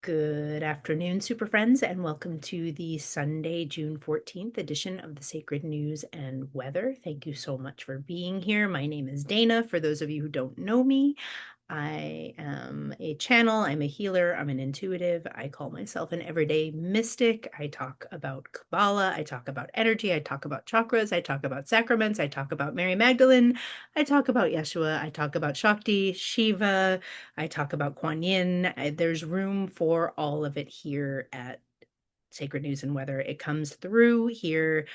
Good afternoon, super friends, and welcome to the Sunday, June 14th edition of the Sacred News and Weather. Thank you so much for being here. My name is Dana. For those of you who don't know me, I am a channel, I'm a healer, I'm an intuitive. I call myself an everyday mystic. I talk about Kabbalah, I talk about energy, I talk about chakras, I talk about sacraments, I talk about Mary Magdalene, I talk about Yeshua, I talk about Shakti, Shiva, I talk about Kuan Yin. There's room for all of it here at Sacred News and Weather. It comes through here.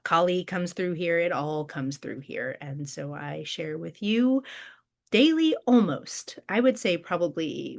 Kali comes through here. It all comes through here. And so I share with you daily, almost. I would say probably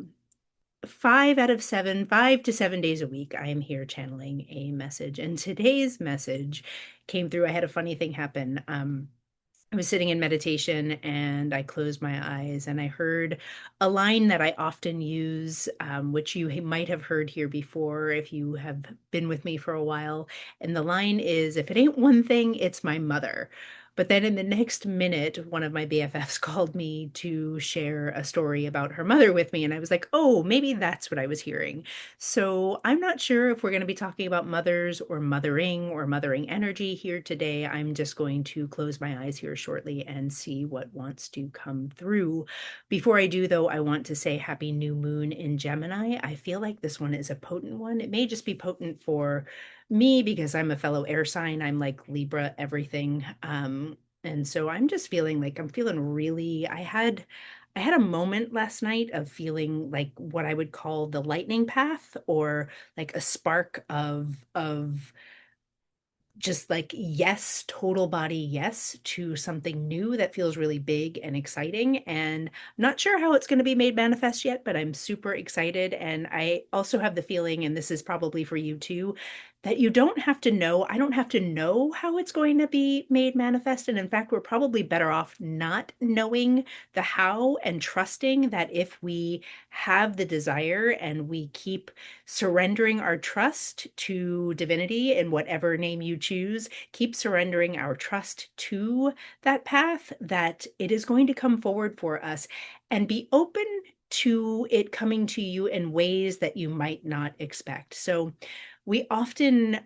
5 to 7 days a week, I am here channeling a message. And today's message came through. I had a funny thing happen. I was sitting in meditation and I closed my eyes and I heard a line that I often use, which you might have heard here before if you have been with me for a while. And the line is, if it ain't one thing, it's my mother. But then in the next minute, one of my BFFs called me to share a story about her mother with me. And I was like, oh, maybe that's what I was hearing. So I'm not sure if we're going to be talking about mothers or mothering energy here today. I'm just going to close my eyes here shortly and see what wants to come through. Before I do, though, I want to say happy new moon in Gemini. I feel like this one is a potent one. It may just be potent for me because I'm a fellow air sign. I'm like Libra everything. And so I'm just feeling like I'm feeling really, I had a moment last night of feeling like what I would call the lightning path, or like a spark of just like yes, total body yes to something new that feels really big and exciting. And I'm not sure how it's going to be made manifest yet, but I'm super excited. And I also have the feeling, and this is probably for you too, that you don't have to know. I don't have to know how it's going to be made manifest. And in fact, we're probably better off not knowing the how and trusting that if we have the desire and we keep surrendering our trust to divinity in whatever name you choose, keep surrendering our trust to that path, that it is going to come forward for us, and be open to it coming to you in ways that you might not expect. So we often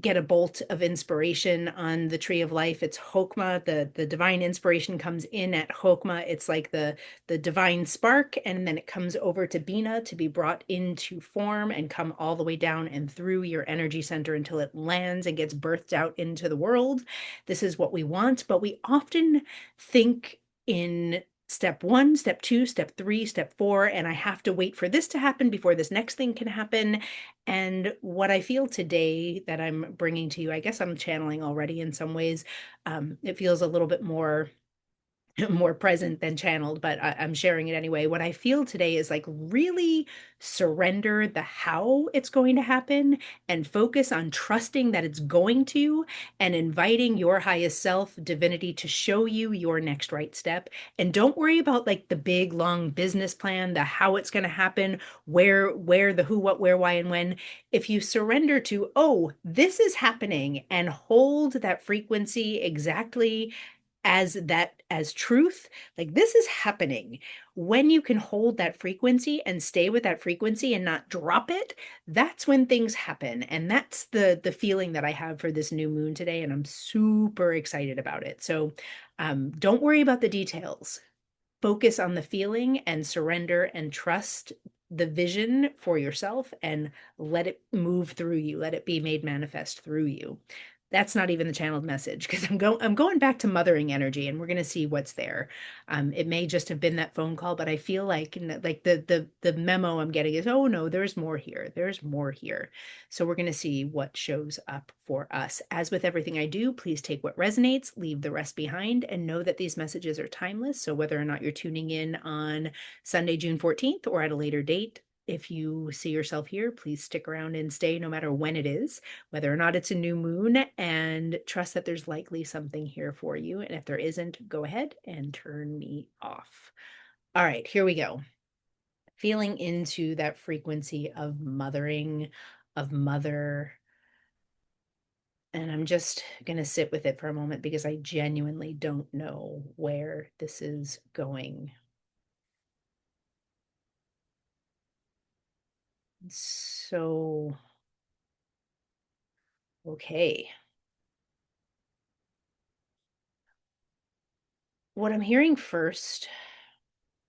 get a bolt of inspiration on the tree of life. It's Chokmah. The divine inspiration comes in at Chokmah. It's like the divine spark, and then it comes over to Bina to be brought into form and come all the way down and through your energy center until it lands and gets birthed out into the world. This is what we want, but we often think in step one, step two, step three, step four, and I have to wait for this to happen before this next thing can happen. And what I feel today that I'm bringing to you, I guess I'm channeling already in some ways. It feels a little bit more more present than channeled, but I'm sharing it anyway. What I feel today is like really surrender the how it's going to happen and focus on trusting that it's going to, and inviting your highest self, divinity, to show you your next right step. And don't worry about like the big long business plan, the how it's going to happen, where, the who, what, where, why, and when. If you surrender to, oh, this is happening, and hold that frequency exactly as truth, like this is happening. When you can hold that frequency and stay with that frequency and not drop it, that's when things happen. And that's the feeling that I have for this new moon today, and I'm super excited about it. So don't worry about the details. Focus on the feeling and surrender and trust the vision for yourself, and let it move through you. Let it be made manifest through you. That's not even the channeled message, because I'm going back to mothering energy, and we're going to see what's there. It may just have been that phone call, but I feel like the memo I'm getting is, oh no, there's more here. There's more here. So we're going to see what shows up for us. As with everything I do, please take what resonates, leave the rest behind, and know that these messages are timeless. So whether or not you're tuning in on Sunday, June 14th, or at a later date, if you see yourself here, please stick around and stay no matter when it is, whether or not it's a new moon, and trust that there's likely something here for you. And if there isn't, go ahead and turn me off. All right, here we go. Feeling into that frequency of mothering, of mother. And I'm just going to sit with it for a moment because I genuinely don't know where this is going. So, okay. What I'm hearing first,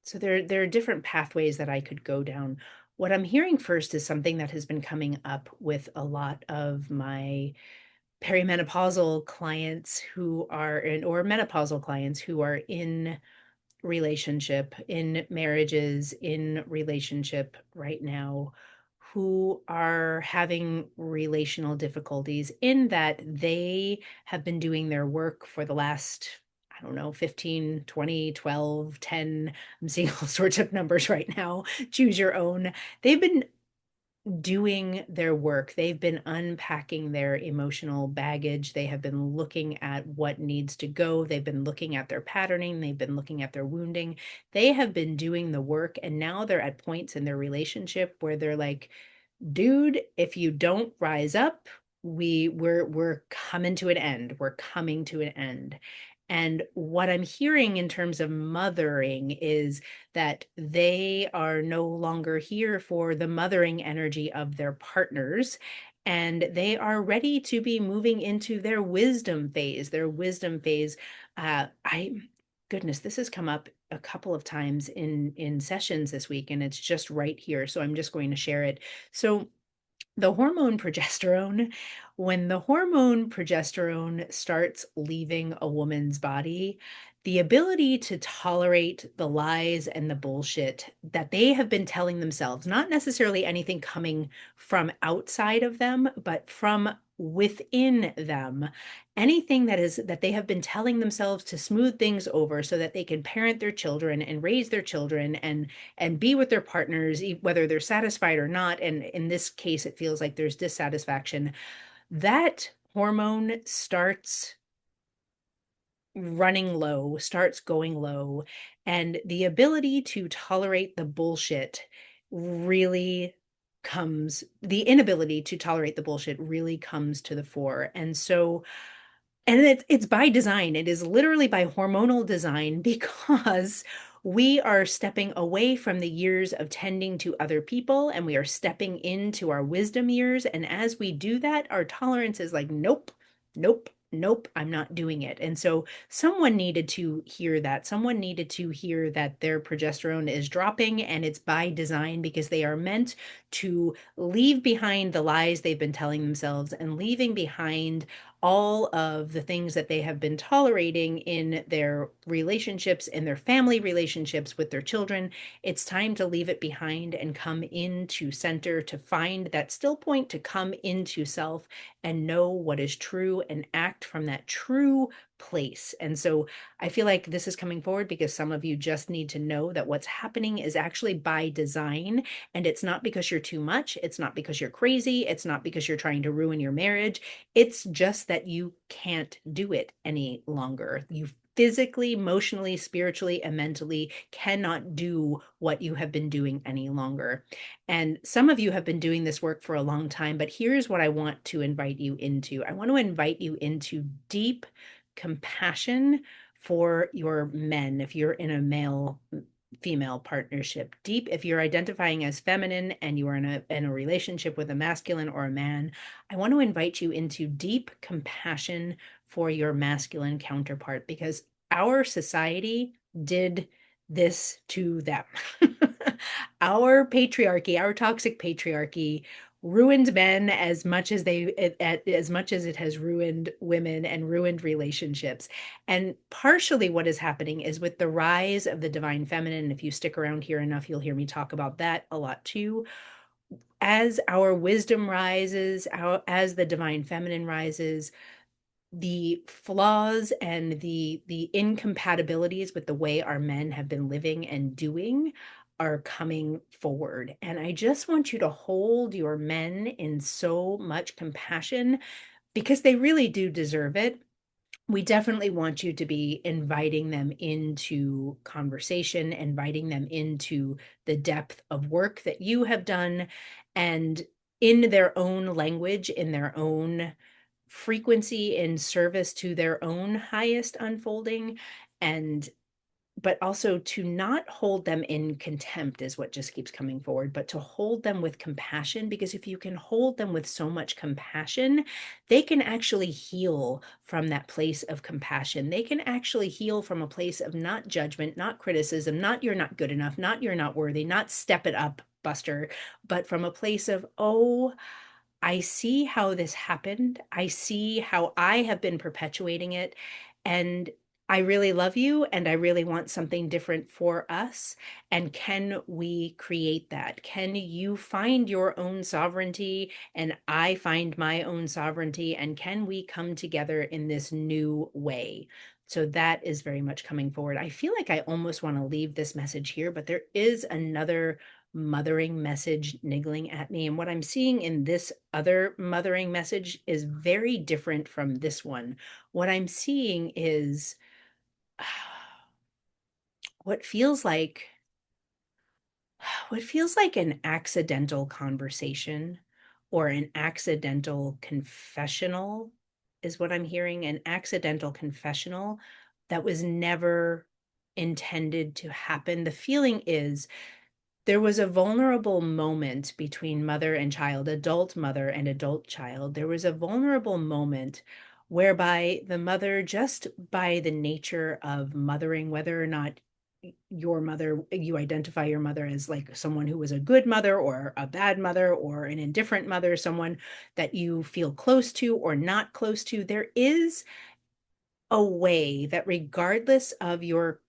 so there are different pathways that I could go down. What I'm hearing first is something that has been coming up with a lot of my perimenopausal clients who are in, or menopausal clients who are in relationship, in marriages, in relationship right now, who are having relational difficulties in that they have been doing their work for the last, I don't know, 15, 20, 12, 10. I'm seeing all sorts of numbers right now. Choose your own. They've been doing their work. They've been unpacking their emotional baggage. They have been looking at what needs to go. They've been looking at their patterning. They've been looking at their wounding. They have been doing the work. And now they're at points in their relationship where they're like, dude, if you don't rise up, we're coming to an end. We're coming to an end. And what I'm hearing in terms of mothering is that they are no longer here for the mothering energy of their partners. And they are ready to be moving into their wisdom phase. Their wisdom phase. Goodness, this has come up a couple of times in sessions this week, and it's just right here. So I'm just going to share it. So the hormone progesterone, when the hormone progesterone starts leaving a woman's body, the ability to tolerate the lies and the bullshit that they have been telling themselves, not necessarily anything coming from outside of them, but from within them, anything that they have been telling themselves to smooth things over so that they can parent their children and raise their children and be with their partners, whether they're satisfied or not. And in this case, it feels like there's dissatisfaction. That hormone starts running low, starts going low, and the ability to tolerate the bullshit really the inability to tolerate the bullshit really comes to the fore. And so and it's by design. It is literally by hormonal design because we are stepping away from the years of tending to other people and we are stepping into our wisdom years. And as we do that, our tolerance is like, nope, nope, nope, I'm not doing it. And so someone needed to hear that. Someone needed to hear that their progesterone is dropping and it's by design because they are meant to leave behind the lies they've been telling themselves and leaving behind all of the things that they have been tolerating in their relationships, in their family relationships with their children. It's time to leave it behind and come into center, to find that still point, to come into self and know what is true and act from that true place. And so I feel like this is coming forward because some of you just need to know that what's happening is actually by design. And it's not because you're too much. It's not because you're crazy. It's not because you're trying to ruin your marriage. It's just that you can't do it any longer. You physically, emotionally, spiritually, and mentally cannot do what you have been doing any longer. And some of you have been doing this work for a long time, but here's what I want to invite you into. I want to invite you into deep compassion for your men. If you're in a male female partnership, deep, if you're identifying as feminine and you are in a relationship with a masculine or a man, I want to invite you into deep compassion for your masculine counterpart because our society did this to them. Our patriarchy, our toxic patriarchy ruined men as much as as much as it has ruined women and ruined relationships. And partially what is happening is with the rise of the divine feminine. If you stick around here enough, you'll hear me talk about that a lot too. As our wisdom rises, as the divine feminine rises, the flaws and the incompatibilities with the way our men have been living and doing are coming forward. And I just want you to hold your men in so much compassion because they really do deserve it. We definitely want you to be inviting them into conversation, inviting them into the depth of work that you have done, and in their own language, in their own frequency, in service to their own highest unfolding. And but also to not hold them in contempt is what just keeps coming forward, but to hold them with compassion, because if you can hold them with so much compassion, they can actually heal from that place of compassion. They can actually heal from a place of not judgment, not criticism, not you're not good enough, not you're not worthy, not step it up, Buster, but from a place of, oh, I see how this happened. I see how I have been perpetuating it. And I really love you and I really want something different for us. And can we create that? Can you find your own sovereignty and I find my own sovereignty? And can we come together in this new way? So that is very much coming forward. I feel like I almost want to leave this message here, but there is another mothering message niggling at me. And what I'm seeing in this other mothering message is very different from this one. What I'm seeing is what feels like what feels like an accidental conversation or an accidental confessional is what I'm hearing, an accidental confessional that was never intended to happen. The feeling is there was a vulnerable moment between mother and child, adult mother and adult child. There was a vulnerable moment whereby the mother, just by the nature of mothering, whether or not your mother, you identify your mother as like someone who was a good mother or a bad mother or an indifferent mother, someone that you feel close to or not close to, there is a way that regardless of your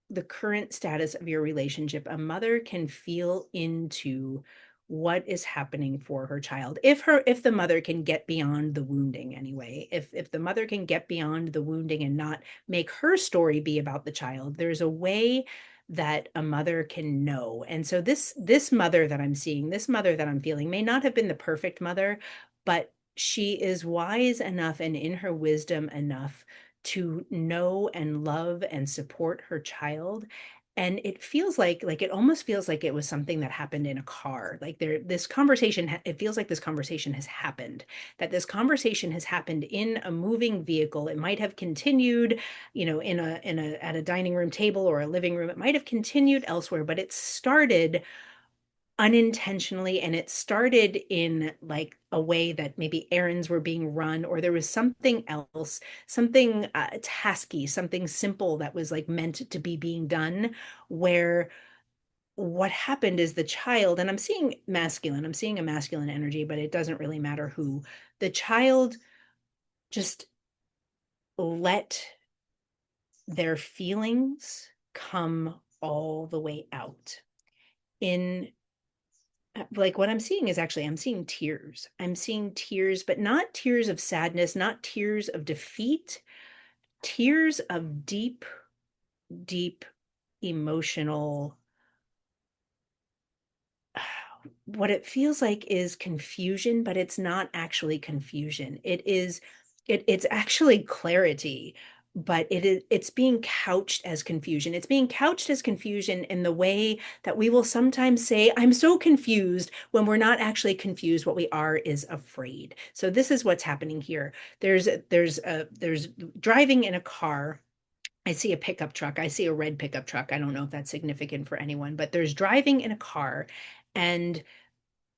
the current status of your relationship, a mother can feel into what is happening for her child. If the mother can get beyond the wounding anyway, if the mother can get beyond the wounding and not make her story be about the child, there's a way that a mother can know. And so this mother that I'm seeing, this mother that I'm feeling may not have been the perfect mother, but she is wise enough and in her wisdom enough to know and love and support her child. And it feels like it almost feels like it was something that happened in a car. Like this conversation, it feels like this conversation has happened, that this conversation has happened in a moving vehicle. It might have continued, in a at a dining room table or a living room. It might have continued elsewhere, but it started unintentionally, and it started in like a way that maybe errands were being run or there was something else, something tasky, something simple that was like meant to be being done, where what happened is the child, and I'm seeing masculine, I'm seeing a masculine energy, but it doesn't really matter who, the child just let their feelings come all the way out in like what I'm seeing is actually I'm seeing tears. I'm seeing tears, but not tears of sadness, not tears of defeat, tears of deep, deep emotional. What it feels like is confusion, but it's not actually confusion. It's actually clarity, but it's being couched as confusion. It's being couched as confusion in the way that we will sometimes say, I'm so confused, when we're not actually confused. What we are is afraid. So this is what's happening here. There's driving in a car. I see a pickup truck. I see a red pickup truck. I don't know if that's significant for anyone, but there's driving in a car, and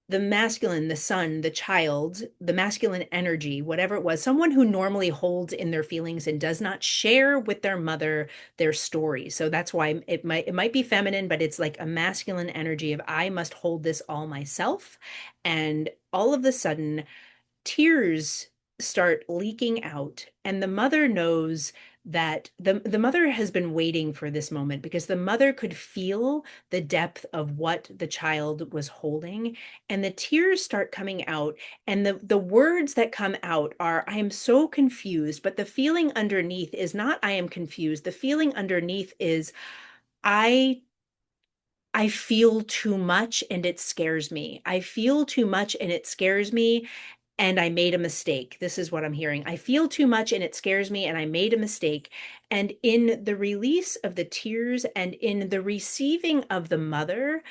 the masculine, the son, the child, the masculine energy, whatever it was, someone who normally holds in their feelings and does not share with their mother their story. So that's why it might be feminine, but it's like a masculine energy of I must hold this all myself. And all of a sudden, tears start leaking out, and the mother knows that the mother has been waiting for this moment, because the mother could feel the depth of what the child was holding, and the tears start coming out, and the words that come out are, I am so confused, but the feeling underneath is not I am confused. The feeling underneath is I I feel too much and it scares me. I feel too much and it scares me, and I made a mistake. This is what I'm hearing. I feel too much and it scares me, and I made a mistake. And in the release of the tears and in the receiving of the mother,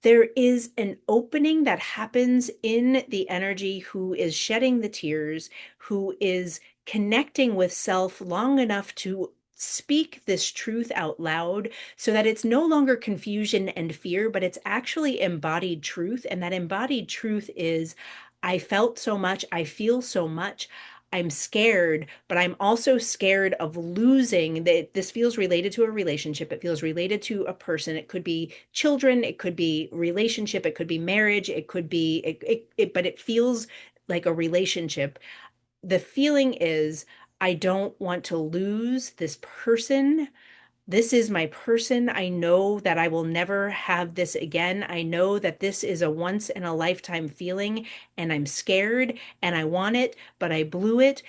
there is an opening that happens in the energy who is shedding the tears, who is connecting with self long enough to speak this truth out loud so that it's no longer confusion and fear, but it's actually embodied truth. And that embodied truth is, I felt so much, I feel so much. I'm scared, but I'm also scared of losing that. This feels related to a relationship. It feels related to a person. It could be children. It could be relationship. It could be marriage. It could be, but it feels like a relationship. The feeling is, I don't want to lose this person. This is my person. I know that I will never have this again. I know that this is a once in a lifetime feeling, and I'm scared and I want it, but I blew it.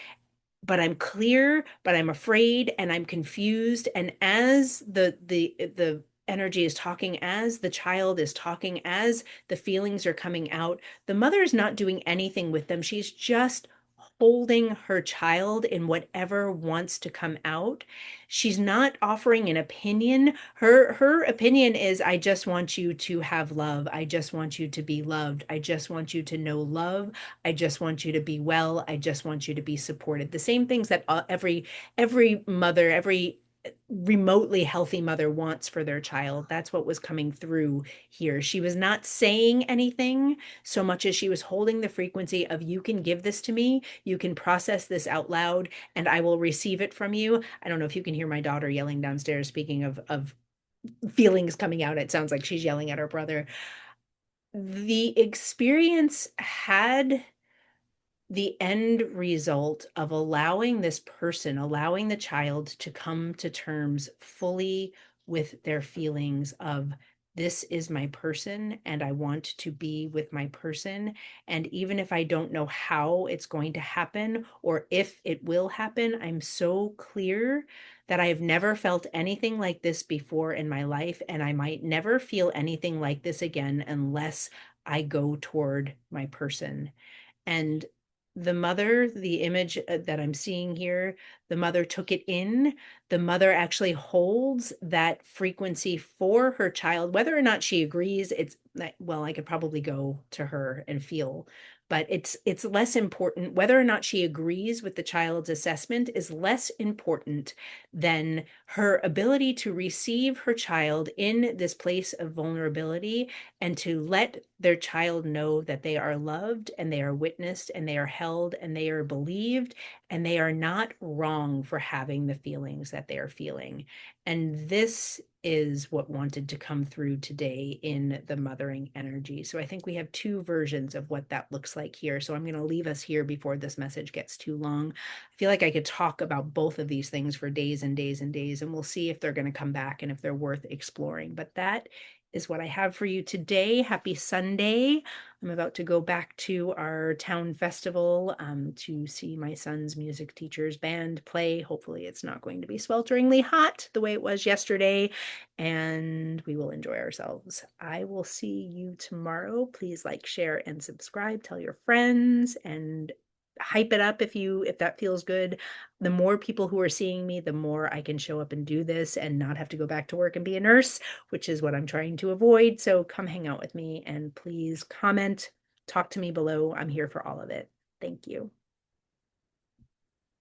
But I'm clear, but I'm afraid and I'm confused. And as the energy is talking, as the child is talking, as the feelings are coming out, the mother is not doing anything with them. She's just holding her child in whatever wants to come out. She's not offering an opinion. Her opinion is, I just want you to have love. I just want you to be loved. I just want you to know love. I just want you to be well. I just want you to be supported. The same things that every mother, every remotely healthy mother wants for their child. That's what was coming through here. She was not saying anything so much as she was holding the frequency of, you can give this to me, you can process this out loud, and I will receive it from you. I don't know if you can hear my daughter yelling downstairs. Speaking of feelings coming out, it sounds like she's yelling at her brother. The experience had the end result of allowing this person, allowing the child to come to terms fully with their feelings of, this is my person and I want to be with my person. And even if I don't know how it's going to happen or if it will happen, I'm so clear that I've never felt anything like this before in my life. And I might never feel anything like this again unless I go toward my person. And the mother, the image that I'm seeing here, the mother took it in. The mother actually holds that frequency for her child, whether or not she agrees. It's well, I could probably go to her and feel, but it's less important. Whether or not she agrees with the child's assessment is less important than her ability to receive her child in this place of vulnerability and to let their child know that they are loved and they are witnessed and they are held and they are believed and they are not wrong for having the feelings that they are feeling. And this is what wanted to come through today in the mothering energy. So I think we have two versions of what that looks like here. So I'm going to leave us here before this message gets too long. I feel like I could talk about both of these things for days and days and days, and we'll see if they're going to come back and if they're worth exploring. But that is what I have for you today. Happy Sunday. I'm about to go back to our town festival to see my son's music teacher's band play. Hopefully it's not going to be swelteringly hot the way it was yesterday, and we will enjoy ourselves. I will see you tomorrow. Please like, share, and subscribe. Tell your friends and hype it up if that feels good. The more people who are seeing me, the more I can show up and do this and not have to go back to work and be a nurse, which is what I'm trying to avoid. So come hang out with me and please comment, talk to me below. I'm here for all of it. Thank you.